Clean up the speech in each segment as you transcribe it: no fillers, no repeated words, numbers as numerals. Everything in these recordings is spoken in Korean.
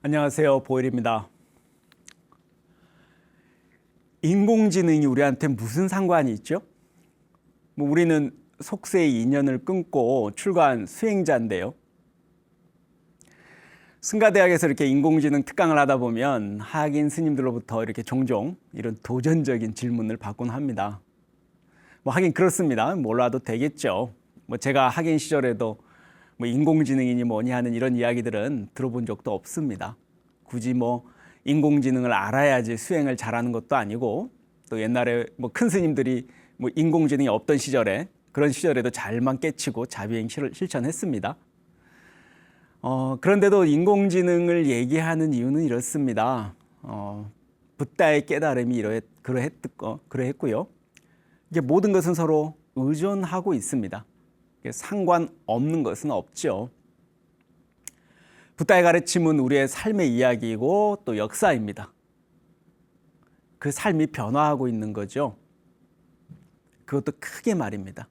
안녕하세요. 보일입니다. 인공지능이 우리한테 무슨 상관이 있죠? 우리는 속세의 인연을 끊고 출가한 수행자인데요. 승가대학에서 이렇게 인공지능 특강을 하다 보면 학인 스님들로부터 이렇게 종종 이런 도전적인 질문을 받곤 합니다. 하긴 그렇습니다. 몰라도 되겠죠. 제가 학인 시절에도 인공지능이니 뭐니 하는 이런 이야기들은 들어본 적도 없습니다. 굳이 인공지능을 알아야지 수행을 잘하는 것도 아니고, 또 옛날에 큰 스님들이 인공지능이 없던 시절에 그런 시절에도 잘만 깨치고 자비행 실천했습니다. 그런데도 인공지능을 얘기하는 이유는 이렇습니다. 붓다의 깨달음이 그러했고요. 이게 모든 것은 서로 의존하고 있습니다. 상관없는 것은 없죠. 붓다의 가르침은 우리의 삶의 이야기이고 또 역사입니다. 그 삶이 변화하고 있는 거죠. 그것도 크게 말입니다.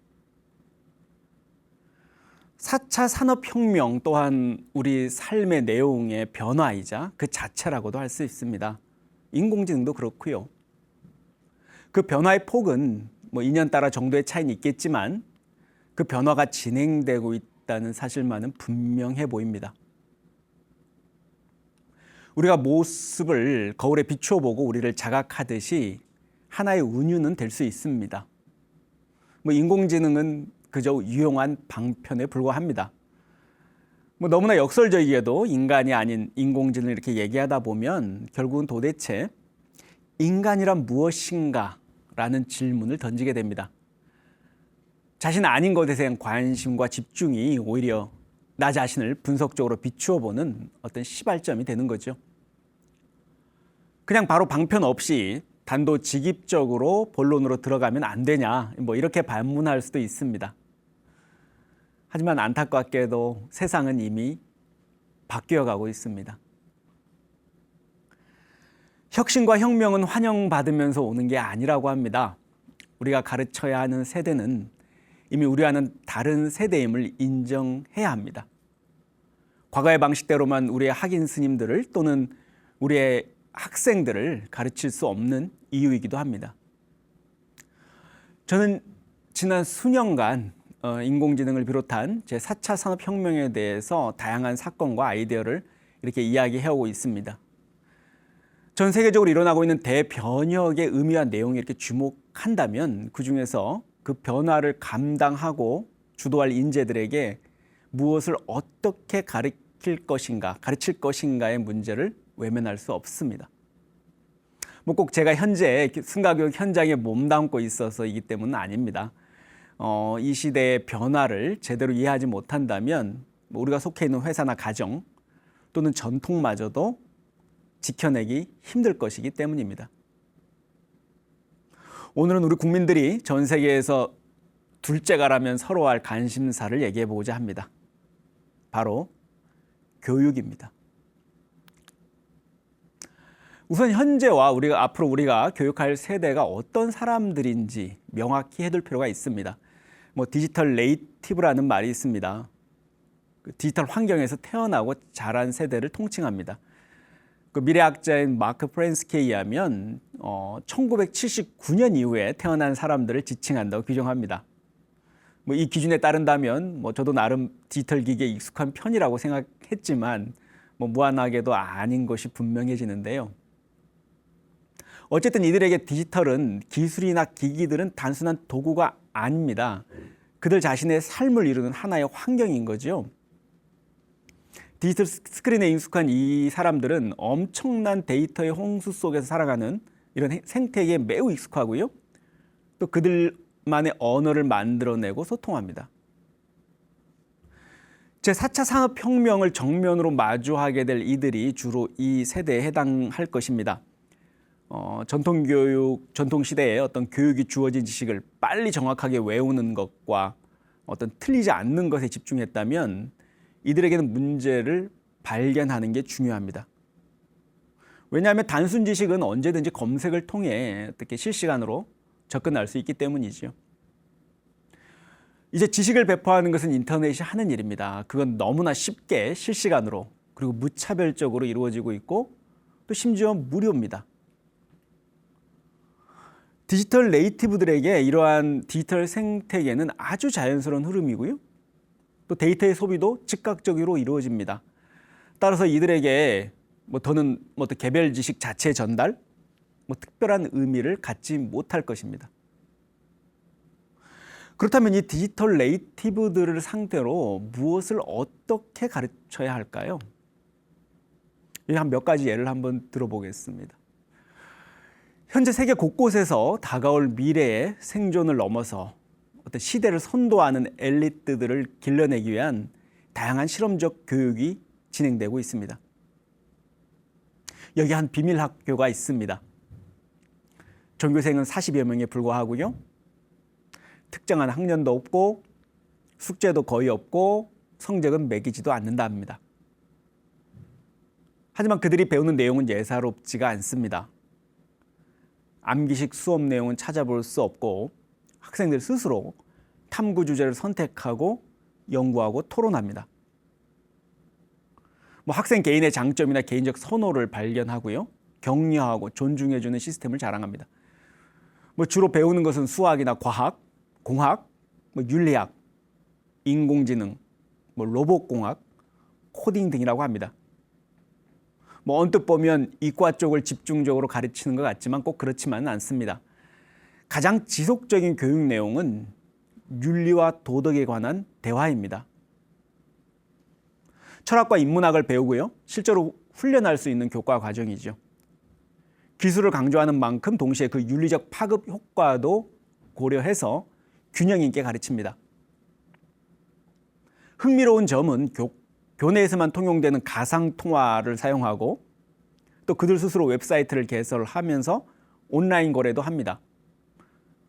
4차 산업혁명 또한 우리 삶의 내용의 변화이자 그 자체라고도 할 수 있습니다. 인공지능도 그렇고요. 그 변화의 폭은 2년 따라 정도의 차이는 있겠지만 그 변화가 진행되고 있다는 사실만은 분명해 보입니다. 우리가 모습을 거울에 비추어 보고 우리를 자각하듯이 하나의 은유는 될 수 있습니다. 인공지능은 그저 유용한 방편에 불과합니다. 너무나 역설적이게도 인간이 아닌 인공지능을 이렇게 얘기하다 보면 결국은 도대체 인간이란 무엇인가 라는 질문을 던지게 됩니다. 자신 아닌 것에 대한 관심과 집중이 오히려 나 자신을 분석적으로 비추어 보는 어떤 시발점이 되는 거죠. 그냥 바로 방편 없이 단도직입적으로 본론으로 들어가면 안 되냐, 이렇게 반문할 수도 있습니다. 하지만 안타깝게도 세상은 이미 바뀌어가고 있습니다. 혁신과 혁명은 환영받으면서 오는 게 아니라고 합니다. 우리가 가르쳐야 하는 세대는 이미 우리와는 다른 세대임을 인정해야 합니다. 과거의 방식대로만 우리의 학인 스님들을 또는 우리의 학생들을 가르칠 수 없는 이유이기도 합니다. 저는 지난 수년간 인공지능을 비롯한 제4차 산업혁명에 대해서 다양한 사건과 아이디어를 이렇게 이야기해오고 있습니다. 전 세계적으로 일어나고 있는 대변혁의 의미와 내용에 이렇게 주목한다면 그중에서 그 변화를 감당하고 주도할 인재들에게 무엇을 어떻게 가르칠 것인가의 문제를 외면할 수 없습니다. 꼭 제가 현재 승가교육 현장에 몸담고 있어서이기 때문은 아닙니다. 이 시대의 변화를 제대로 이해하지 못한다면 우리가 속해 있는 회사나 가정 또는 전통마저도 지켜내기 힘들 것이기 때문입니다. 오늘은 우리 국민들이 전 세계에서 둘째가라면 서로 할 관심사를 얘기해 보고자 합니다. 바로 교육입니다. 우선 현재와 앞으로 우리가 교육할 세대가 어떤 사람들인지 명확히 해둘 필요가 있습니다. 디지털 네이티브라는 말이 있습니다. 디지털 환경에서 태어나고 자란 세대를 통칭합니다. 미래학자인 마크 프렌스키에 의하면 1979년 이후에 태어난 사람들을 지칭한다고 규정합니다. 이 기준에 따른다면 저도 나름 디지털 기기에 익숙한 편이라고 생각했지만 무한하게도 아닌 것이 분명해지는데요. 어쨌든 이들에게 디지털은 기술이나 기기들은 단순한 도구가 아닙니다. 그들 자신의 삶을 이루는 하나의 환경인 거죠. 디지털 스크린에 익숙한 이 사람들은 엄청난 데이터의 홍수 속에서 살아가는 이런 생태계에 매우 익숙하고요. 또 그들만의 언어를 만들어내고 소통합니다. 제4차 산업혁명을 정면으로 마주하게 될 이들이 주로 이 세대에 해당할 것입니다. 전통시대에 어떤 교육이 주어진 지식을 빨리 정확하게 외우는 것과 어떤 틀리지 않는 것에 집중했다면 이들에게는 문제를 발견하는 게 중요합니다. 왜냐하면 단순 지식은 언제든지 검색을 통해 어떻게 실시간으로 접근할 수 있기 때문이죠. 이제 지식을 배포하는 것은 인터넷이 하는 일입니다. 그건 너무나 쉽게 실시간으로 그리고 무차별적으로 이루어지고 있고 또 심지어 무료입니다. 디지털 네이티브들에게 이러한 디지털 생태계는 아주 자연스러운 흐름이고요. 또 데이터의 소비도 즉각적으로 이루어집니다. 따라서 이들에게 더는 개별 지식 자체 전달, 특별한 의미를 갖지 못할 것입니다. 그렇다면 이 디지털 네이티브들을 상대로 무엇을 어떻게 가르쳐야 할까요? 한 몇 가지 예를 한번 들어보겠습니다. 현재 세계 곳곳에서 다가올 미래의 생존을 넘어서 어떤 시대를 선도하는 엘리트들을 길러내기 위한 다양한 실험적 교육이 진행되고 있습니다. 여기 한 비밀 학교가 있습니다. 전교생은 40여 명에 불과하고요. 특정한 학년도 없고 숙제도 거의 없고 성적은 매기지도 않는다 합니다. 하지만 그들이 배우는 내용은 예사롭지가 않습니다. 암기식 수업 내용은 찾아볼 수 없고 학생들 스스로 탐구 주제를 선택하고 연구하고 토론합니다. 학생 개인의 장점이나 개인적 선호를 발견하고요. 격려하고 존중해주는 시스템을 자랑합니다. 주로 배우는 것은 수학이나 과학, 공학, 윤리학, 인공지능, 로봇공학, 코딩 등이라고 합니다. 언뜻 보면 이과 쪽을 집중적으로 가르치는 것 같지만 꼭 그렇지만은 않습니다. 가장 지속적인 교육 내용은 윤리와 도덕에 관한 대화입니다. 철학과 인문학을 배우고요. 실제로 훈련할 수 있는 교과 과정이죠. 기술을 강조하는 만큼 동시에 그 윤리적 파급 효과도 고려해서 균형 있게 가르칩니다. 흥미로운 점은 교내에서만 통용되는 가상통화를 사용하고 또 그들 스스로 웹사이트를 개설하면서 온라인 거래도 합니다.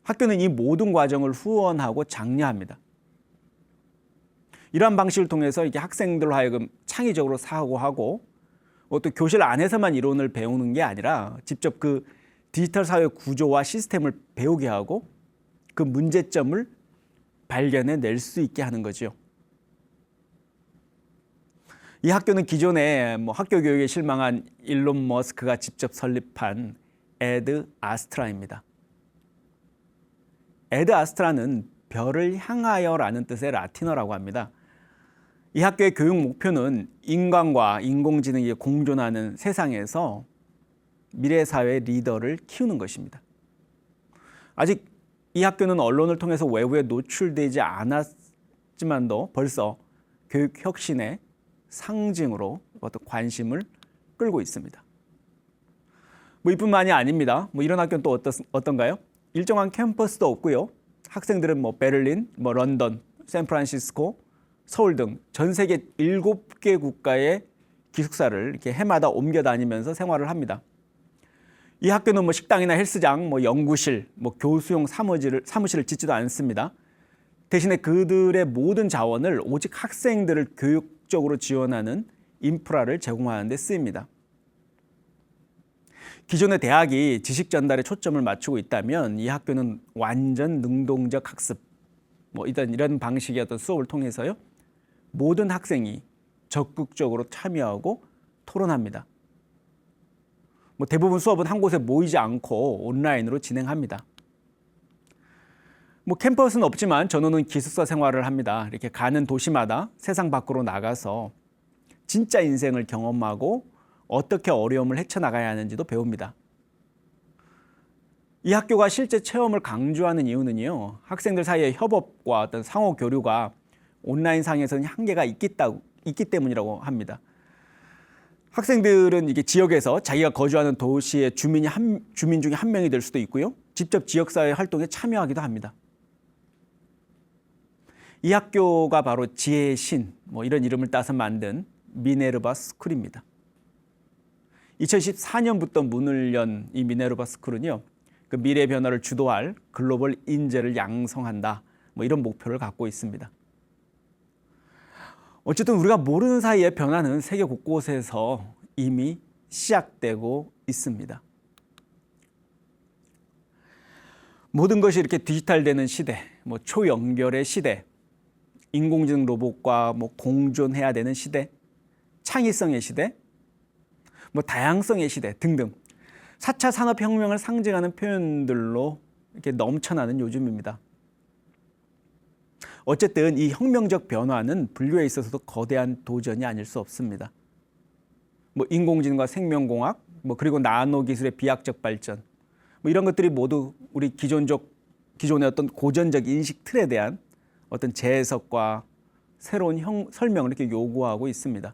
학교는 이 모든 과정을 후원하고 장려합니다. 이러한 방식을 통해서 이게 학생들로 하여금 창의적으로 사고하고 또 교실 안에서만 이론을 배우는 게 아니라 직접 그 디지털 사회 구조와 시스템을 배우게 하고 그 문제점을 발견해낼 수 있게 하는 거죠. 이 학교는 기존에 학교 교육에 실망한 일론 머스크가 직접 설립한 에드 아스트라입니다. 에드 아스트라는 별을 향하여라는 뜻의 라틴어라고 합니다. 이 학교의 교육 목표는 인간과 인공지능이 공존하는 세상에서 미래 사회 리더를 키우는 것입니다. 아직 이 학교는 언론을 통해서 외부에 노출되지 않았지만도 벌써 교육 혁신의 상징으로 어떤 관심을 끌고 있습니다. 이뿐만이 아닙니다. 이런 학교는 또 어떤가요? 일정한 캠퍼스도 없고요. 학생들은 베를린, 런던, 샌프란시스코, 서울 등 전 세계 7개 국가의 기숙사를 이렇게 해마다 옮겨 다니면서 생활을 합니다. 이 학교는 식당이나 헬스장, 연구실, 교수용 사무실을 짓지도 않습니다. 대신에 그들의 모든 자원을 오직 학생들을 교육적으로 지원하는 인프라를 제공하는 데 쓰입니다. 기존의 대학이 지식 전달에 초점을 맞추고 있다면 이 학교는 완전 능동적 학습, 이런 방식의 어떤 수업을 통해서요. 모든 학생이 적극적으로 참여하고 토론합니다. 대부분 수업은 한 곳에 모이지 않고 온라인으로 진행합니다. 캠퍼스는 없지만 전우는 기숙사 생활을 합니다. 이렇게 가는 도시마다 세상 밖으로 나가서 진짜 인생을 경험하고 어떻게 어려움을 헤쳐나가야 하는지도 배웁니다. 이 학교가 실제 체험을 강조하는 이유는요. 학생들 사이의 협업과 어떤 상호 교류가 온라인상에서는 한계가 있기 때문이라고 합니다. 학생들은 이게 지역에서 자기가 거주하는 도시의 주민 중에 한 명이 될 수도 있고요. 직접 지역사회 활동에 참여하기도 합니다. 이 학교가 바로 지혜의 신, 이런 이름을 따서 만든 미네르바 스쿨입니다. 2014년부터 문을 연 이 미네르바 스쿨은요. 그 미래 변화를 주도할 글로벌 인재를 양성한다. 이런 목표를 갖고 있습니다. 어쨌든 우리가 모르는 사이에 변화는 세계 곳곳에서 이미 시작되고 있습니다. 모든 것이 이렇게 디지털되는 시대, 초연결의 시대, 인공지능 로봇과 공존해야 되는 시대, 창의성의 시대, 다양성의 시대 등등 4차 산업혁명을 상징하는 표현들로 이렇게 넘쳐나는 요즘입니다. 어쨌든 이 혁명적 변화는 불교에 있어서도 거대한 도전이 아닐 수 없습니다. 인공지능과 생명공학, 그리고 나노 기술의 비약적 발전, 이런 것들이 모두 우리 기존의 어떤 고전적 인식 틀에 대한 어떤 재해석과 새로운 설명을 이렇게 요구하고 있습니다.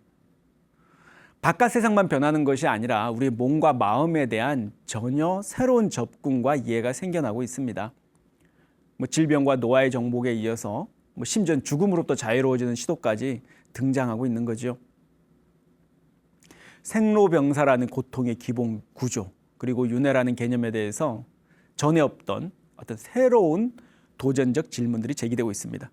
바깥 세상만 변하는 것이 아니라 우리 몸과 마음에 대한 전혀 새로운 접근과 이해가 생겨나고 있습니다. 질병과 노화의 정복에 이어서 심지어 죽음으로부터 자유로워지는 시도까지 등장하고 있는 거죠. 생로병사라는 고통의 기본 구조, 그리고 윤회라는 개념에 대해서 전에 없던 어떤 새로운 도전적 질문들이 제기되고 있습니다.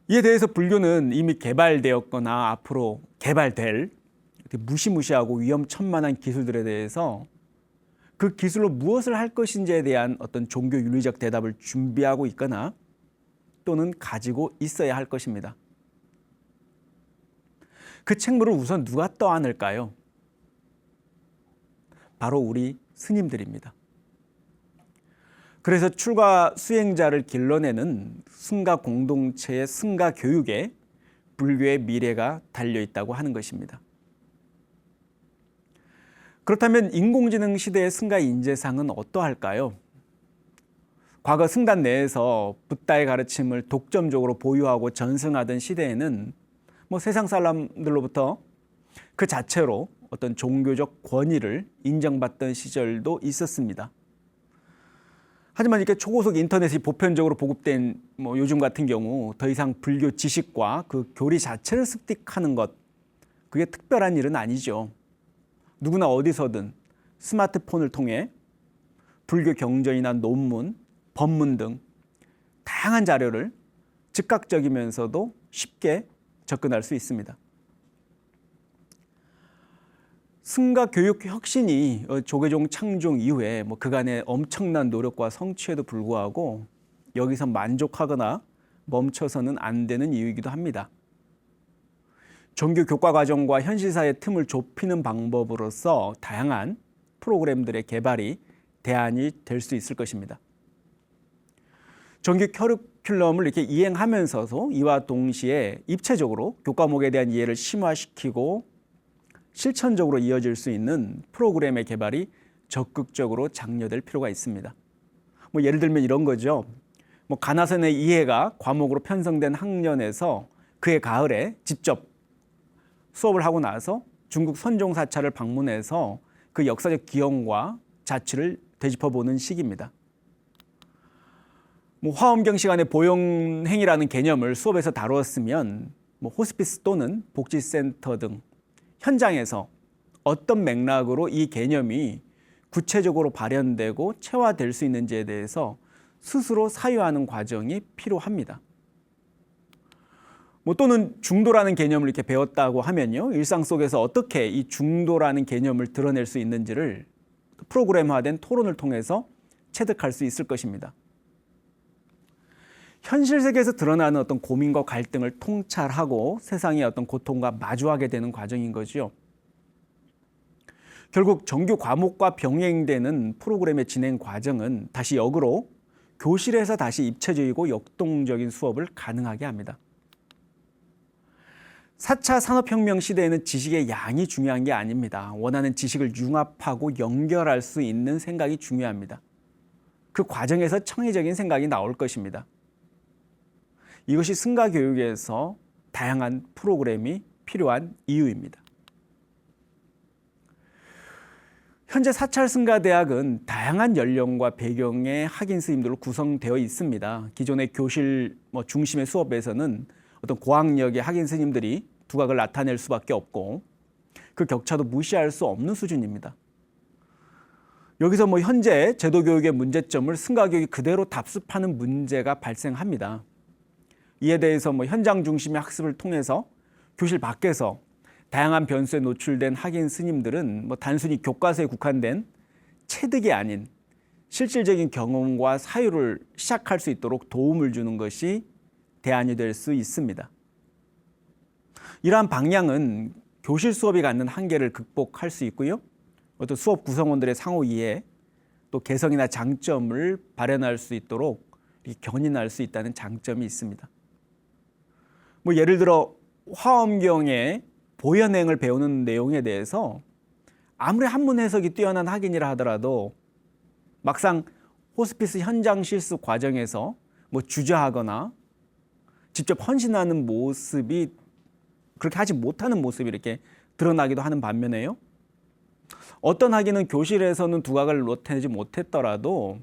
이에 대해서 불교는 이미 개발되었거나 앞으로 개발될 무시무시하고 위험천만한 기술들에 대해서 그 기술로 무엇을 할 것인지에 대한 어떤 종교 윤리적 대답을 준비하고 있거나 또는 가지고 있어야 할 것입니다. 그 책무를 우선 누가 떠안을까요? 바로 우리 스님들입니다. 그래서 출가 수행자를 길러내는 승가 공동체의 승가 교육에 불교의 미래가 달려있다고 하는 것입니다. 그렇다면 인공지능 시대의 승가 인재상은 어떠할까요? 과거 승단 내에서 붓다의 가르침을 독점적으로 보유하고 전승하던 시대에는 세상 사람들로부터 그 자체로 어떤 종교적 권위를 인정받던 시절도 있었습니다. 하지만 이렇게 초고속 인터넷이 보편적으로 보급된 요즘 같은 경우 더 이상 불교 지식과 그 교리 자체를 습득하는 것, 그게 특별한 일은 아니죠. 누구나 어디서든 스마트폰을 통해 불교 경전이나 논문, 법문 등 다양한 자료를 즉각적이면서도 쉽게 접근할 수 있습니다. 승가 교육 혁신이 조계종 창종 이후에 그간의 엄청난 노력과 성취에도 불구하고 여기서 만족하거나 멈춰서는 안 되는 이유이기도 합니다. 종교 교과 과정과 현실사의 틈을 좁히는 방법으로서 다양한 프로그램들의 개발이 대안이 될 수 있을 것입니다. 종교 커리큘럼을 이렇게 이행하면서도 이와 동시에 입체적으로 교과목에 대한 이해를 심화시키고 실천적으로 이어질 수 있는 프로그램의 개발이 적극적으로 장려될 필요가 있습니다. 예를 들면 이런 거죠. 가나선의 이해가 과목으로 편성된 학년에서 그해 가을에 직접 수업을 하고 나서 중국 선종사찰을 방문해서 그 역사적 기원과 자취를 되짚어보는 시기입니다. 화엄경 시간에 보형행위라는 개념을 수업에서 다루었으면 호스피스 또는 복지센터 등 현장에서 어떤 맥락으로 이 개념이 구체적으로 발현되고 체화될 수 있는지에 대해서 스스로 사유하는 과정이 필요합니다. 또는 중도라는 개념을 이렇게 배웠다고 하면요, 일상 속에서 어떻게 이 중도라는 개념을 드러낼 수 있는지를 프로그램화된 토론을 통해서 체득할 수 있을 것입니다. 현실 세계에서 드러나는 어떤 고민과 갈등을 통찰하고 세상의 어떤 고통과 마주하게 되는 과정인 거죠. 결국 정규 과목과 병행되는 프로그램의 진행 과정은 다시 역으로 교실에서 다시 입체적이고 역동적인 수업을 가능하게 합니다. 4차 산업혁명 시대에는 지식의 양이 중요한 게 아닙니다. 원하는 지식을 융합하고 연결할 수 있는 생각이 중요합니다. 그 과정에서 창의적인 생각이 나올 것입니다. 이것이 승가 교육에서 다양한 프로그램이 필요한 이유입니다. 현재 사찰 승가대학은 다양한 연령과 배경의 학인 스님들로 구성되어 있습니다. 기존의 교실 중심의 수업에서는 어떤 고학력의 학인 스님들이 두각을 나타낼 수밖에 없고 그 격차도 무시할 수 없는 수준입니다. 여기서 현재 제도 교육의 문제점을 승가 교육이 그대로 답습하는 문제가 발생합니다. 이에 대해서 현장 중심의 학습을 통해서 교실 밖에서 다양한 변수에 노출된 학인 스님들은 단순히 교과서에 국한된 체득이 아닌 실질적인 경험과 사유를 시작할 수 있도록 도움을 주는 것이 대안이 될 수 있습니다. 이러한 방향은 교실 수업이 갖는 한계를 극복할 수 있고요. 어떤 수업 구성원들의 상호 이해, 또 개성이나 장점을 발현할 수 있도록 견인할 수 있다는 장점이 있습니다. 뭐 예를 들어 화엄경의 보현행을 배우는 내용에 대해서 아무리 한문 해석이 뛰어난 학인이라 하더라도 막상 호스피스 현장 실습 과정에서 뭐 주저하거나 직접 헌신하는 모습이 그렇게 하지 못하는 모습이 이렇게 드러나기도 하는 반면에요. 어떤 학인은 교실에서는 두각을 나타내지 못했더라도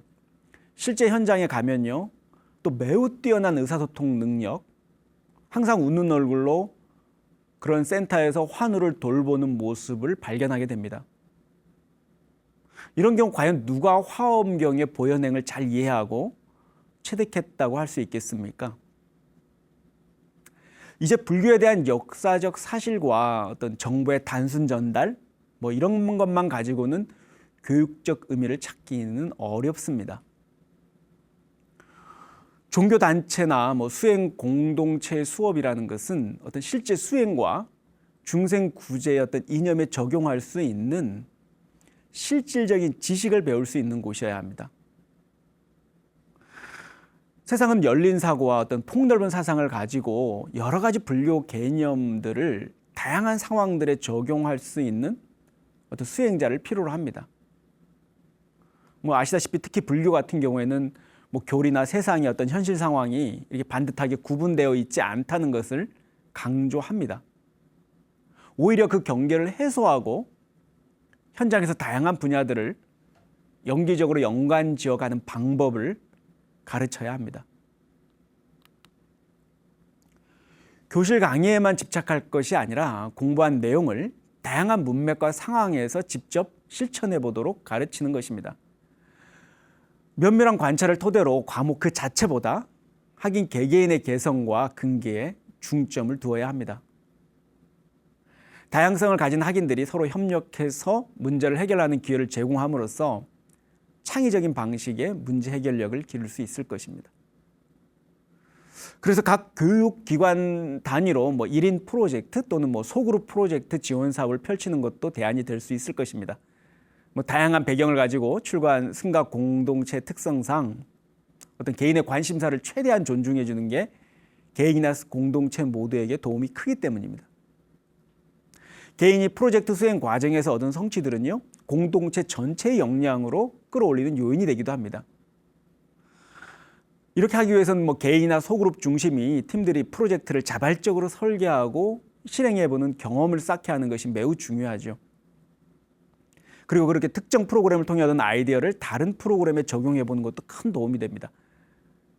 실제 현장에 가면요, 또 매우 뛰어난 의사소통 능력, 항상 웃는 얼굴로 그런 센터에서 환우를 돌보는 모습을 발견하게 됩니다. 이런 경우 과연 누가 화엄경의 보현행을 잘 이해하고 체득했다고 할 수 있겠습니까? 이제 불교에 대한 역사적 사실과 어떤 정보의 단순 전달, 뭐 이런 것만 가지고는 교육적 의미를 찾기는 어렵습니다. 종교단체나 뭐 수행 공동체 수업이라는 것은 어떤 실제 수행과 중생 구제의 어떤 이념에 적용할 수 있는 실질적인 지식을 배울 수 있는 곳이어야 합니다. 세상은 열린 사고와 어떤 폭넓은 사상을 가지고 여러 가지 불교 개념들을 다양한 상황들에 적용할 수 있는 어떤 수행자를 필요로 합니다. 뭐 아시다시피 특히 불교 같은 경우에는 뭐 교리나 세상의 어떤 현실 상황이 이렇게 반듯하게 구분되어 있지 않다는 것을 강조합니다. 오히려 그 경계를 해소하고 현장에서 다양한 분야들을 연기적으로 연관지어가는 방법을 가르쳐야 합니다. 교실 강의에만 집착할 것이 아니라 공부한 내용을 다양한 문맥과 상황에서 직접 실천해 보도록 가르치는 것입니다. 면밀한 관찰을 토대로 과목 그 자체보다 학인 개개인의 개성과 근기에 중점을 두어야 합니다. 다양성을 가진 학인들이 서로 협력해서 문제를 해결하는 기회를 제공함으로써 창의적인 방식의 문제 해결력을 기를 수 있을 것입니다. 그래서 각 교육기관 단위로 뭐 1인 프로젝트 또는 뭐 소그룹 프로젝트 지원 사업을 펼치는 것도 대안이 될 수 있을 것입니다. 뭐 다양한 배경을 가지고 출가한 승가 공동체 특성상 어떤 개인의 관심사를 최대한 존중해 주는 게 개인이나 공동체 모두에게 도움이 크기 때문입니다. 개인이 프로젝트 수행 과정에서 얻은 성취들은요, 공동체 전체의 역량으로 끌어올리는 요인이 되기도 합니다. 이렇게 하기 위해서는 뭐 개인이나 소그룹 중심이 팀들이 프로젝트를 자발적으로 설계하고 실행해보는 경험을 쌓게 하는 것이 매우 중요하죠. 그리고 그렇게 특정 프로그램을 통해 얻은 아이디어를 다른 프로그램에 적용해보는 것도 큰 도움이 됩니다.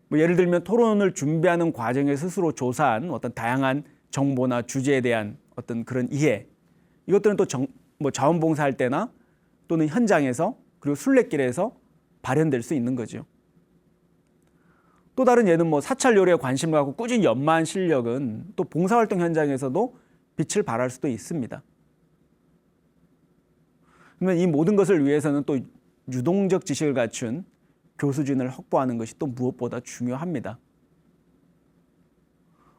뭐 예를 들면 토론을 준비하는 과정에 스스로 조사한 어떤 다양한 정보나 주제에 대한 어떤 그런 이해, 이것들은 또 자원봉사할 때나 또는 현장에서 그리고 순례길에서 발현될 수 있는 거죠. 또 다른 예는 뭐 사찰 요리에 관심을 갖고 꾸준히 연마한 실력은 또 봉사활동 현장에서도 빛을 발할 수도 있습니다. 그러면 이 모든 것을 위해서는 또 유동적 지식을 갖춘 교수진을 확보하는 것이 또 무엇보다 중요합니다.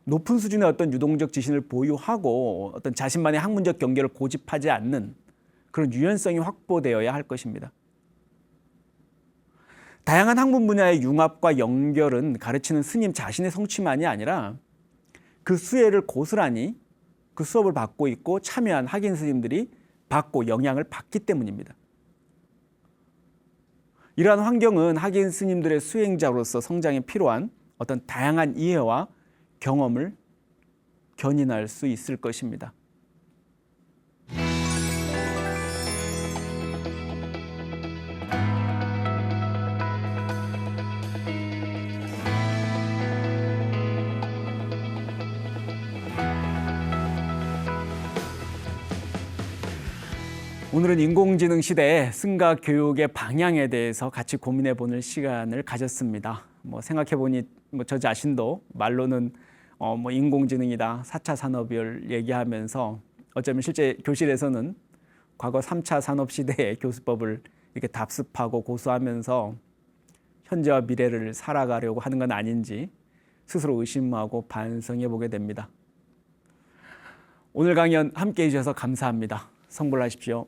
높은 수준의 어떤 유동적 지식을 보유하고 어떤 자신만의 학문적 경계를 고집하지 않는 그런 유연성이 확보되어야 할 것입니다. 다양한 학문 분야의 융합과 연결은 가르치는 스님 자신의 성취만이 아니라 그 수혜를 고스란히 그 수업을 받고 있고 참여한 학인 스님들이 받고 영향을 받기 때문입니다. 이러한 환경은 학인 스님들의 수행자로서 성장에 필요한 어떤 다양한 이해와 경험을 견인할 수 있을 것입니다. 오늘은 인공지능 시대의 승가 교육의 방향에 대해서 같이 고민해 보는 시간을 가졌습니다. 생각해 보니 저 자신도 말로는 인공지능이다, 4차 산업을 얘기하면서 어쩌면 실제 교실에서는 과거 3차 산업 시대의 교수법을 이렇게 답습하고 고수하면서 현재와 미래를 살아가려고 하는 건 아닌지 스스로 의심하고 반성해 보게 됩니다. 오늘 강연 함께해 주셔서 감사합니다. 성불하십시오.